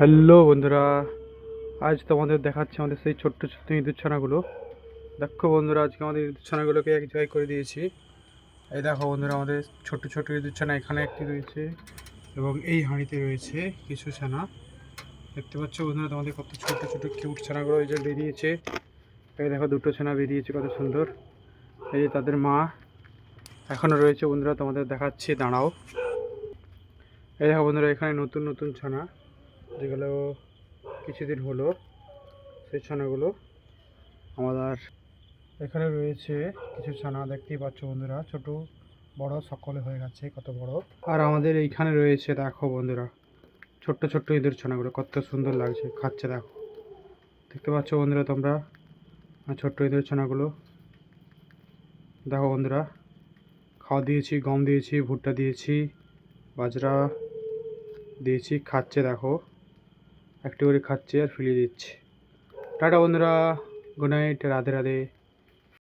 Hello বন্ধুরা, আজ তোমাদের দেখাচ্ছি আমাদের সেই ছোট্ট ছোট্ট ইঁদুর ছানাগুলো। দেখো বন্ধুরা, আজকে আমাদের ইঁদুর ছানাগুলোকে এক জায়গায় করে দিয়েছি। এই দেখো বন্ধুরা, আমাদের ছোট্ট ছোট্ট ইঁদুর ছানা এখানে একটি রয়েছে এবং এই হাঁড়িতে রয়েছে কিছু ছানা। দেখতে পাচ্ছ বন্ধুরা, তোমাদের কত ছোট ছোট কিউট ছানাগুলো এই যে বেরিয়েছে। এই দেখো, দুটো ছানা বেরিয়েছে, কত সুন্দর। এই যে তাদের মা এখনও রয়েছে বন্ধুরা, তোমাদের দেখাচ্ছি, দাঁড়াও। এই দেখো বন্ধুরা, এখানে নতুন নতুন ছানা, যেগুলো কিছুদিন হলো, সেই ছানাগুলো আমাদের এখানে রয়েছে। কিছু ছানা দেখতেই পাচ্ছ বন্ধুরা, ছোট বড় সকলে হয়ে গেছে, কত বড়। আর আমাদের এইখানে রয়েছে, দেখো বন্ধুরা, ছোট্ট ছোট্ট ইঁদুর ছানাগুলো কত সুন্দর লাগছে, খাচ্ছে দেখো। দেখতে পাচ্ছ বন্ধুরা তোমরা, ছোট্ট ইঁদুর ছানাগুলো দেখো বন্ধুরা। খাওয়া দিয়েছি, গম দিয়েছি, ভুট্টা দিয়েছি, বাজরা দিয়েছি, খাচ্ছে দেখো। একটু করে খাচ্ছে আর ফিরিয়ে দিচ্ছে। টাটা বন্ধুরা, গুড নাইট, রাধে রাধে।